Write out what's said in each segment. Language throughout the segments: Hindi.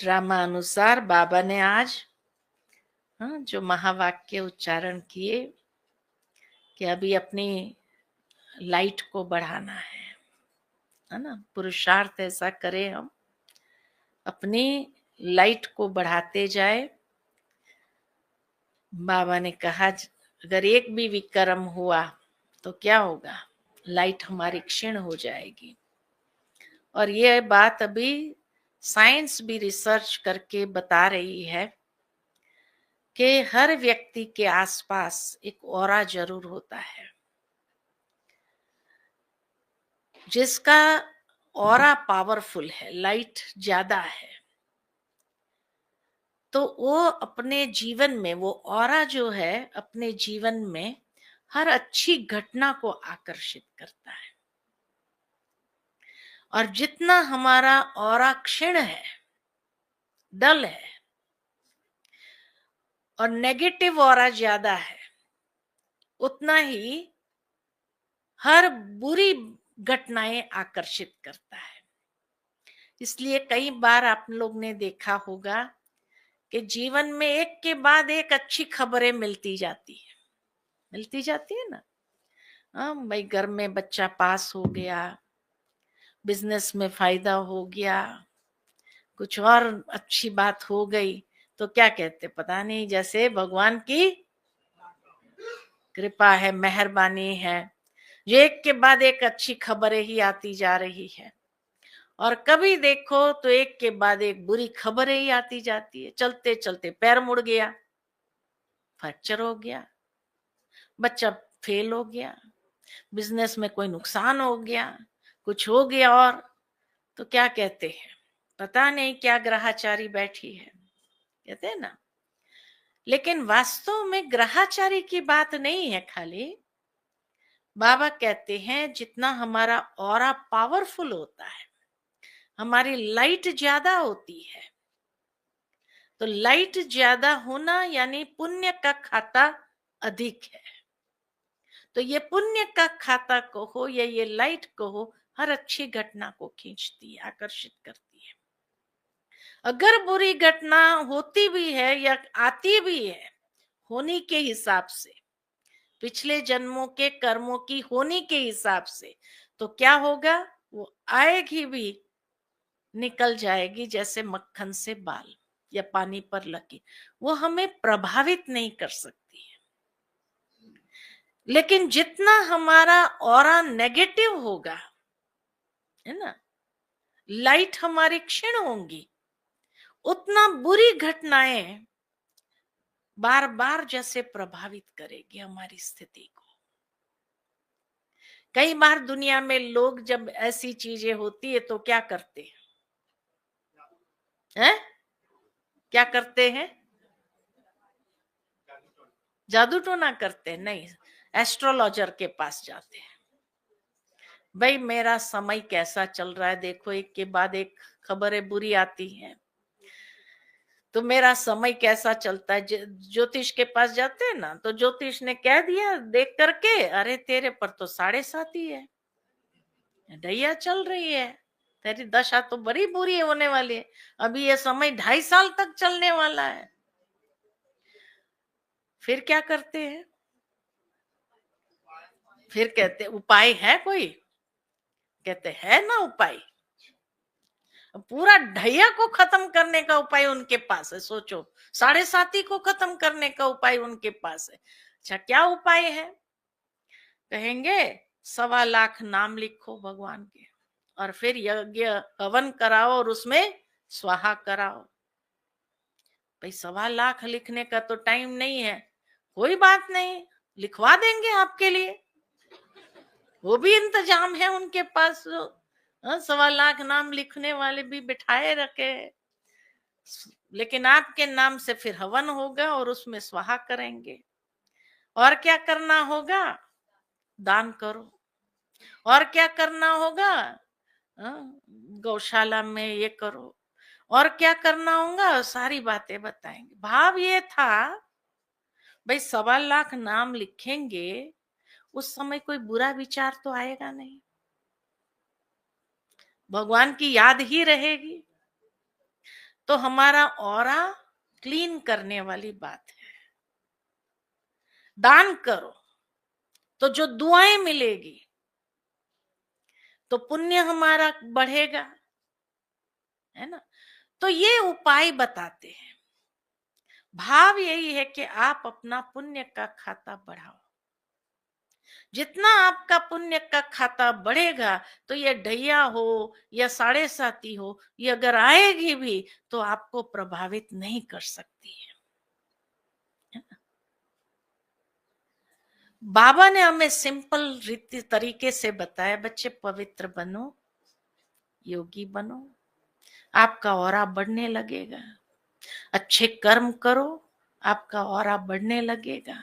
ड्रामा अनुसार बाबा ने आज जो महावाक्य उच्चारण किए कि अभी अपनी लाइट को बढ़ाना है ना। पुरुषार्थ ऐसा करें हम, अपनी लाइट को बढ़ाते जाए। बाबा ने कहा अगर एक भी विक्रम हुआ तो क्या होगा, लाइट हमारी क्षीण हो जाएगी। और ये बात अभी साइंस भी रिसर्च करके बता रही है कि हर व्यक्ति के आसपास एक ऑरा जरूर होता है, जिसका ऑरा पावरफुल है, लाइट ज्यादा है। तो वो अपने जीवन में, वो ऑरा जो है अपने जीवन में हर अच्छी घटना को आकर्षित करता है। और जितना हमारा ऑरा क्षीण है, डल है, और नेगेटिव ऑरा ज्यादा है, उतना ही हर बुरी घटनाएं आकर्षित करता है। इसलिए कई बार आप लोग ने देखा होगा कि जीवन में एक के बाद एक अच्छी खबरें मिलती जाती है ना। हाँ भाई, घर में बच्चा पास हो गया, बिजनेस में फायदा हो गया, कुछ और अच्छी बात हो गई, तो क्या कहते, पता नहीं, जैसे भगवान की कृपा है, मेहरबानी है। ये एक के बाद एक अच्छी खबरें ही आती जा रही है। और कभी देखो तो एक के बाद एक बुरी खबरें ही आती जाती है। चलते चलते पैर मुड़ गया, फ्रैक्चर हो गया, बच्चा फेल हो गया, बिजनेस में कोई नुकसान हो गया, कुछ हो गया। और तो क्या कहते हैं, पता नहीं क्या ग्रहाचारी बैठी है, कहते हैं ना। लेकिन वास्तव में ग्रहाचारी की बात नहीं है खाली। बाबा कहते हैं जितना हमारा ऑरा पावरफुल होता है, हमारी लाइट ज्यादा होती है। तो लाइट ज्यादा होना यानी पुण्य का खाता अधिक है। तो ये पुण्य का खाता कहो या ये लाइट कहो, हर अच्छी घटना को खींचती है, आकर्षित करती है। अगर बुरी घटना होती भी है या आती भी है होनी के हिसाब से, पिछले जन्मों के कर्मों की होनी के हिसाब से, तो क्या होगा, वो आएगी भी, निकल जाएगी जैसे मक्खन से बाल या पानी पर लगी। वो हमें प्रभावित नहीं कर सकती है। लेकिन जितना हमारा ऑरा नेगेटिव होगा, है ना, लाइट हमारी क्षीण होंगी, उतना बुरी घटनाएं बार बार जैसे प्रभावित करेगी हमारी स्थिति को। कई बार दुनिया में लोग जब ऐसी चीजें होती है तो क्या करते हैं? क्या करते हैं? जादू टोना करते हैं? नहीं, एस्ट्रोलॉजर के पास जाते हैं। भाई मेरा समय कैसा चल रहा है, देखो एक के बाद एक खबरें बुरी आती हैं, तो मेरा समय कैसा चलता है। ज्योतिष के पास जाते हैं ना, तो ज्योतिष ने कह दिया देख करके, अरे तेरे पर तो 7.5 ही है, ढैया चल रही है, तेरी दशा तो बड़ी बुरी होने वाली है, अभी ये समय 2.5 साल तक चलने वाला है। फिर क्या करते हैं? फिर कहते उपाय है कोई? कहते है ना उपाय, पूरा ढैया को खत्म करने का उपाय उनके पास है। सोचो, 7.5 को खत्म करने का उपाय उनके पास है। अच्छा, क्या उपाय है? कहेंगे 1.25 लाख नाम लिखो भगवान के, और फिर यज्ञ हवन कराओ और उसमें स्वाहा कराओ। भाई 1.25 लाख लिखने का तो टाइम नहीं है, कोई बात नहीं, लिखवा देंगे आपके लिए, वो भी इंतजाम है उनके पास। 1.25 लाख नाम लिखने वाले भी बिठाए रखे। लेकिन आपके नाम से फिर हवन होगा और उसमें स्वाहा करेंगे। और क्या करना होगा? दान करो। और क्या करना होगा? गौशाला में ये करो। और क्या करना होगा? सारी बातें बताएंगे। भाव ये था, भाई 1.25 लाख नाम लिखेंगे, उस समय कोई बुरा विचार तो आएगा नहीं, भगवान की याद ही रहेगी। तो हमारा ऑरा क्लीन करने वाली बात है। दान करो तो जो दुआएं मिलेगी, तो पुण्य हमारा बढ़ेगा, है ना। तो ये उपाय बताते हैं। भाव यही है कि आप अपना पुण्य का खाता बढ़ाओ। जितना आपका पुण्य का खाता बढ़ेगा, तो ये ढैया हो या साढ़े साती हो, ये अगर आएगी भी तो आपको प्रभावित नहीं कर सकती है। बाबा ने हमें सिंपल रीति तरीके से बताया, बच्चे पवित्र बनो, योगी बनो, आपका ऑरा बढ़ने लगेगा। अच्छे कर्म करो, आपका ऑरा बढ़ने लगेगा।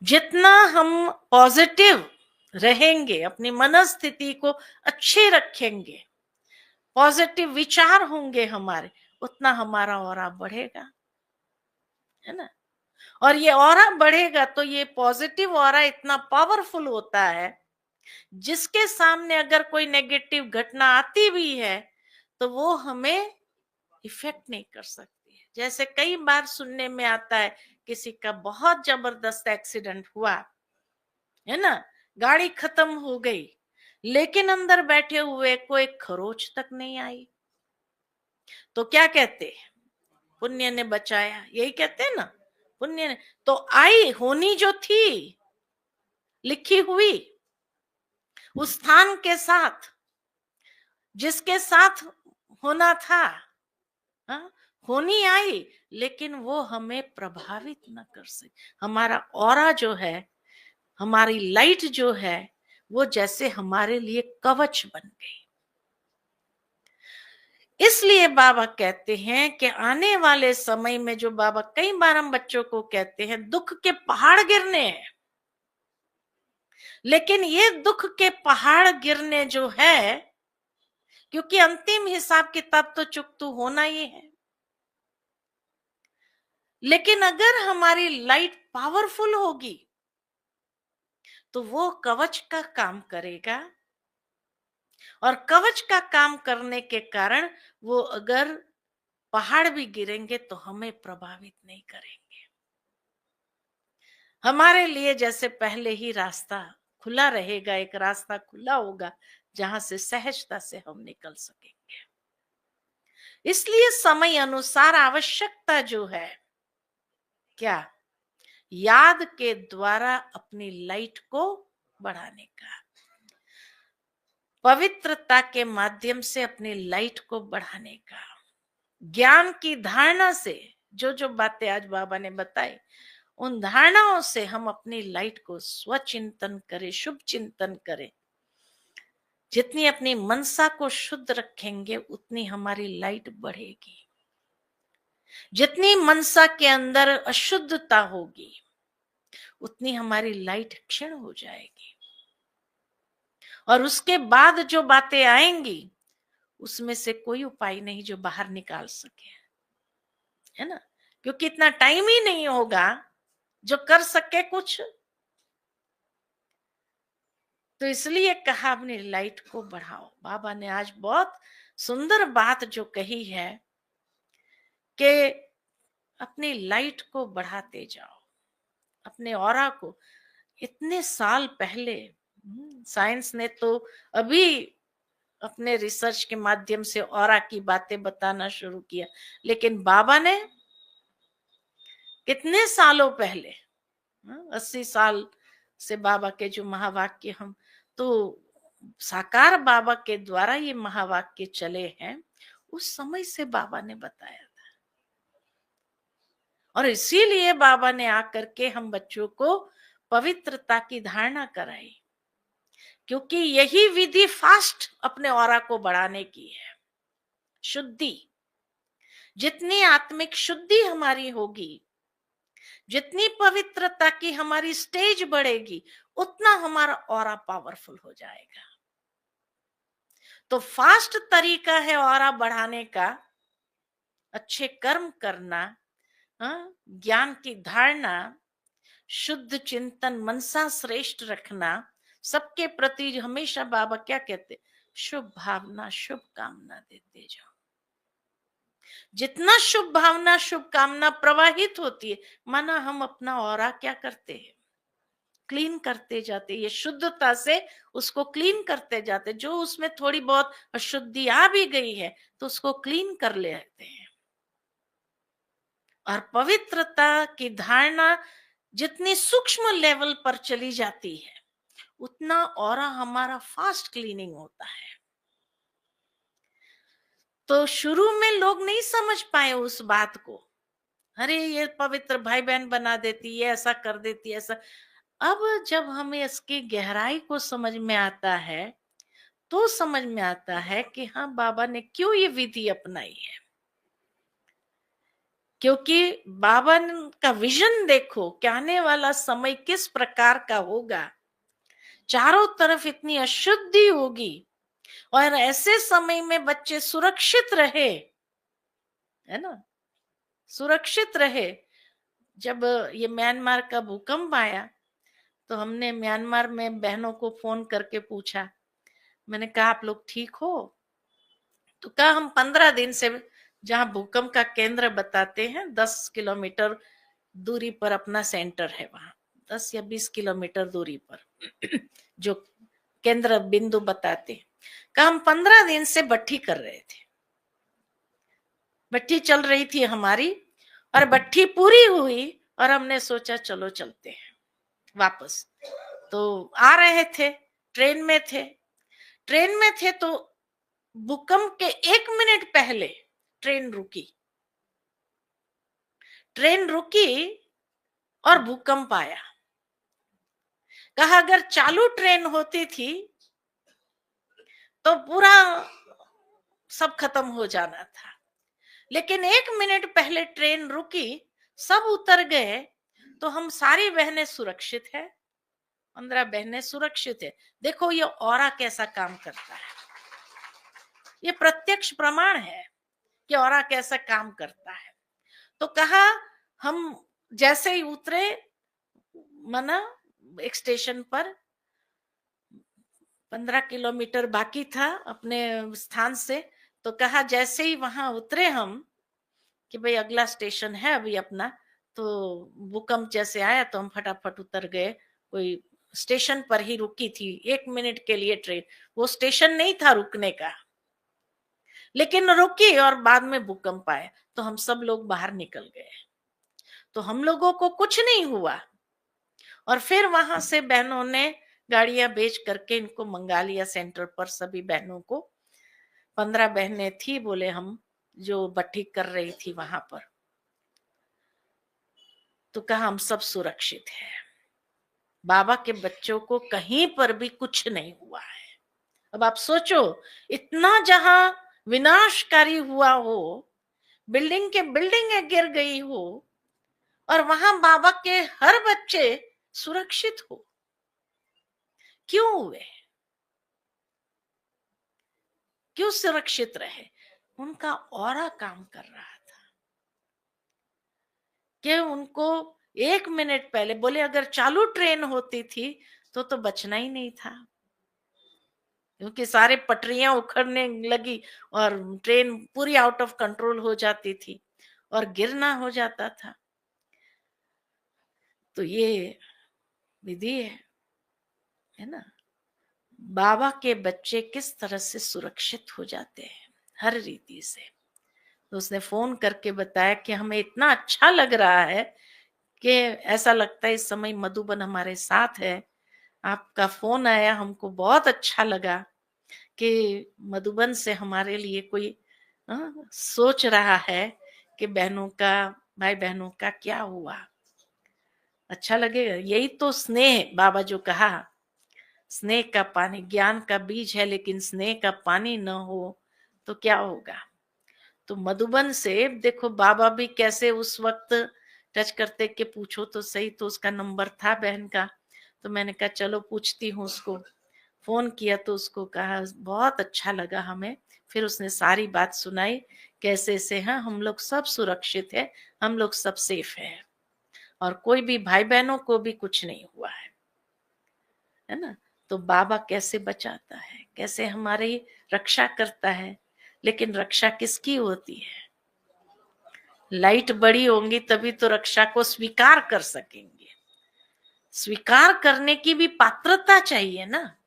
जितना हम पॉजिटिव रहेंगे, अपनी मनस्थिति को अच्छे रखेंगे, पॉजिटिव विचार होंगे हमारे, उतना हमारा ऑरा बढ़ेगा, है ना। और ये ऑरा बढ़ेगा तो ये पॉजिटिव ऑरा इतना पावरफुल होता है, जिसके सामने अगर कोई नेगेटिव घटना आती भी है तो वो हमें इफेक्ट नहीं कर सकती है। जैसे कई बार सुनने में आता है, किसी का बहुत जबरदस्त एक्सीडेंट हुआ, है ना, गाड़ी खत्म हो गई, लेकिन अंदर बैठे हुए को एक खरोच तक नहीं आई, तो क्या कहते हैं, पुण्य ने बचाया, यही कहते हैं ना, पुण्य ने। तो आई होनी जो थी लिखी हुई, उस स्थान के साथ, जिसके साथ होना था, हाँ, होनी आई, लेकिन वो हमें प्रभावित न कर सके। हमारा ऑरा जो है, हमारी लाइट जो है, वो जैसे हमारे लिए कवच बन गई। इसलिए बाबा कहते हैं कि आने वाले समय में, जो बाबा कई बार हम बच्चों को कहते हैं, दुख के पहाड़ गिरने हैं, लेकिन ये दुख के पहाड़ गिरने जो है, क्योंकि अंतिम हिसाब किताब तो चुकतू होना ही है, लेकिन अगर हमारी लाइट पावरफुल होगी तो वो कवच का काम करेगा, और कवच का काम करने के कारण वो अगर पहाड़ भी गिरेंगे तो हमें प्रभावित नहीं करेंगे। हमारे लिए जैसे पहले ही रास्ता खुला रहेगा, एक रास्ता खुला होगा जहां से सहजता से हम निकल सकेंगे। इसलिए समय अनुसार आवश्यकता जो है, क्या, याद के द्वारा अपनी लाइट को बढ़ाने का, पवित्रता के माध्यम से अपनी लाइट को बढ़ाने का, ज्ञान की धारणा से जो जो बातें आज बाबा ने बताई, उन धारणाओं से हम अपनी लाइट को स्वचिंतन करें, शुभ चिंतन करें। जितनी अपनी मनसा को शुद्ध रखेंगे, उतनी हमारी लाइट बढ़ेगी। जितनी मनसा के अंदर अशुद्धता होगी, उतनी हमारी लाइट क्षीण हो जाएगी, और उसके बाद जो बातें आएंगी, उसमें से कोई उपाय नहीं जो बाहर निकाल सके, है ना, क्योंकि इतना टाइम ही नहीं होगा जो कर सके कुछ। तो इसलिए कहा अपनी लाइट को बढ़ाओ। बाबा ने आज बहुत सुंदर बात जो कही है कि अपनी लाइट को बढ़ाते जाओ, अपने ऑरा को। इतने साल पहले साइंस ने तो अभी अपने रिसर्च के माध्यम से ऑरा की बातें बताना शुरू किया, लेकिन बाबा ने कितने सालों पहले, 80 साल से बाबा के जो महावाक्य, हम तो साकार बाबा के द्वारा ये महावाक्य चले हैं, उस समय से बाबा ने बताया था। और इसीलिए बाबा ने आकर के हम बच्चों को पवित्रता की धारणा कराई, क्योंकि यही विधि फास्ट अपने ऑरा को बढ़ाने की है। शुद्धि, जितनी आत्मिक शुद्धि हमारी होगी, जितनी पवित्रता की हमारी स्टेज बढ़ेगी, उतना हमारा ऑरा पावरफुल हो जाएगा। तो फास्ट तरीका है ऑरा बढ़ाने का, अच्छे कर्म करना, ज्ञान की धारणा, शुद्ध चिंतन, मनसा श्रेष्ठ रखना, सबके प्रति हमेशा बाबा क्या कहते, शुभ भावना, शुभ कामना देते जाओ। जितना शुभ भावना शुभ कामना प्रवाहित होती है, माना हम अपना ऑरा क्या करते हैं, क्लीन करते जाते, ये शुद्धता से उसको क्लीन करते जाते। जो उसमें थोड़ी बहुत अशुद्धि आ भी गई है तो उसको क्लीन कर लेते हैं। और पवित्रता की धारणा जितनी सूक्ष्म लेवल पर चली जाती है, उतना ऑरा हमारा फास्ट क्लीनिंग होता है। तो शुरू में लोग नहीं समझ पाए उस बात को, अरे ये पवित्र भाई बहन बना देती है, ऐसा कर देती है, ऐसा। अब जब हमें इसकी गहराई को समझ में आता है, तो समझ में आता है कि हाँ, बाबा ने क्यों ये विधि अपनाई है। क्योंकि बाबा का विजन देखो कि आने वाला समय किस प्रकार का होगा। चारों तरफ इतनी अशुद्धि होगी और ऐसे समय में बच्चे सुरक्षित रहे, है ना, सुरक्षित रहे। जब ये म्यांमार का भूकंप आया तो हमने म्यांमार में बहनों को फोन करके पूछा, मैंने कहा आप लोग ठीक हो? तो कहा हम 15 दिन से, जहां भूकंप का केंद्र बताते हैं 10 किलोमीटर दूरी पर अपना सेंटर है, वहां 10 या 20 किलोमीटर दूरी पर जो केंद्र बिंदु बताते हैं, कहा हम 15 दिन से भट्ठी कर रहे थे, भट्ठी चल रही थी हमारी, और भट्ठी पूरी हुई और हमने सोचा चलो चलते हैं वापस। तो आ रहे थे, ट्रेन में थे, ट्रेन में थे तो भूकंप के 1 मिनट पहले ट्रेन रुकी, ट्रेन रुकी और भूकंप आया। कहा अगर चालू ट्रेन होती थी तो पूरा सब खत्म हो जाना था, लेकिन 1 मिनट पहले ट्रेन रुकी, सब उतर गए, तो हम सारी बहनें सुरक्षित है, 15 बहनें सुरक्षित है। देखो ये ऑरा कैसा काम करता है, ये प्रत्यक्ष प्रमाण है कि ऑरा कैसा काम करता है। तो कहा हम जैसे ही उतरे, मना एक स्टेशन पर 15 किलोमीटर बाकी था अपने स्थान से, तो कहा जैसे ही वहां उतरे हम कि भाई अगला स्टेशन है अभी अपना, तो भूकंप जैसे आया तो हम फटाफट उतर गए। कोई स्टेशन पर ही रुकी थी 1 मिनट के लिए ट्रेन, वो स्टेशन नहीं था रुकने का, लेकिन रुकी और बाद में भूकंप आया तो हम सब लोग बाहर निकल गए, तो हम लोगों को कुछ नहीं हुआ। और फिर वहां से बहनों ने गाड़ियां बेच करके इनको मंगा लिया सेंटर पर, सभी बहनों को, 15 बहनें थी, बोले हम, जो भट्ठी कर रही थी वहां पर। तो कहा हम सब सुरक्षित है, बाबा के बच्चों को कहीं पर भी कुछ नहीं हुआ है। अब आप सोचो, इतना जहां विनाशकारी हुआ हो, बिल्डिंग के बिल्डिंग गिर गई हो, और वहां बाबा के हर बच्चे सुरक्षित हो, क्यों हुए, क्यों सुरक्षित रहे? उनका ऑरा काम कर रहा था कि उनको 1 मिनट पहले, बोले अगर चालू ट्रेन होती थी तो बचना ही नहीं था, क्योंकि सारे पटरियां उखड़ने लगी और ट्रेन पूरी आउट ऑफ कंट्रोल हो जाती थी और गिरना हो जाता था। तो ये विधि है ना, बाबा के बच्चे किस तरह से सुरक्षित हो जाते हैं हर रीति से। तो उसने फोन करके बताया कि हमें इतना अच्छा लग रहा है कि ऐसा लगता है इस समय मधुबन हमारे साथ है, आपका फोन आया, हमको बहुत अच्छा लगा कि मधुबन से हमारे लिए कोई सोच रहा है कि बहनों का, भाई बहनों का क्या हुआ, अच्छा लगेगा। यही तो स्नेह, बाबा जो कहा, स्नेह का पानी ज्ञान का बीज है, लेकिन स्नेह का पानी न हो तो क्या होगा। तो मधुबन से देखो बाबा भी कैसे उस वक्त टच करते कि पूछो तो सही, तो उसका नंबर था बहन का, तो मैंने कहा चलो पूछती हूँ उसको। फोन किया तो उसको कहा बहुत अच्छा लगा हमें, फिर उसने सारी बात सुनाई, कैसे से हैं हम लोग, सब सुरक्षित है, हम लोग सब सेफ है, और कोई भी भाई बहनों को भी कुछ नहीं हुआ है ना। तो बाबा कैसे बचाता है, कैसे हमारी रक्षा करता है, लेकिन रक्षा किसकी होती है? लाइट बड़ी होंगी तभी तो रक्षा को स्वीकार कर सकेंगे। स्वीकार करने की भी पात्रता चाहिए ना।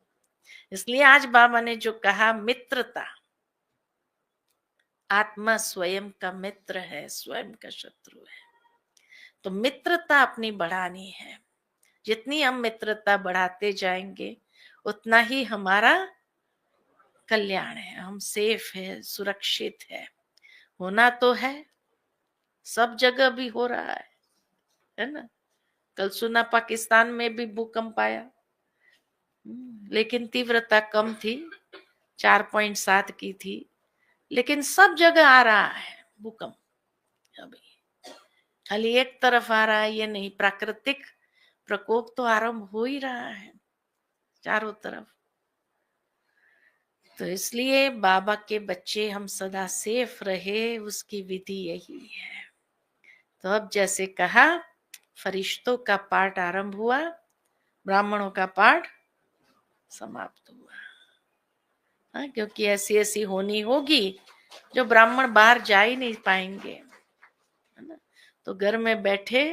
इसलिए आज बाबा ने जो कहा मित्रता, आत्मा स्वयं का मित्र है, स्वयं का शत्रु है। तो मित्रता अपनी बढ़ानी है। जितनी हम मित्रता बढ़ाते जाएंगे उतना ही हमारा कल्याण है। हम सेफ है, सुरक्षित है। होना तो है, सब जगह भी हो रहा है ना। कल सुना पाकिस्तान में भी भूकंप आया, लेकिन तीव्रता कम थी, 4.7 की थी। लेकिन सब जगह आ रहा है भूकंप। अभी खाली एक तरफ आ रहा है ये नहीं, प्राकृतिक प्रकोप तो आरंभ हो ही रहा है चारों तरफ। तो इसलिए बाबा के बच्चे हम सदा सेफ रहे, उसकी विधि यही है। तो अब जैसे कहा, फरिश्तों का पाठ आरंभ हुआ, ब्राह्मणों का पाठ समाप्त हुआ। हाँ, क्योंकि ऐसी ऐसी होनी होगी जो ब्राह्मण बाहर जा ही नहीं पाएंगे, है ना। तो घर में बैठे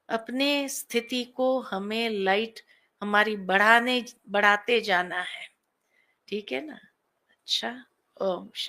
अपने स्थिति को हमें लाइट हमारी बढ़ाते जाना है। ठीक है ना। अच्छा, ओम शांति।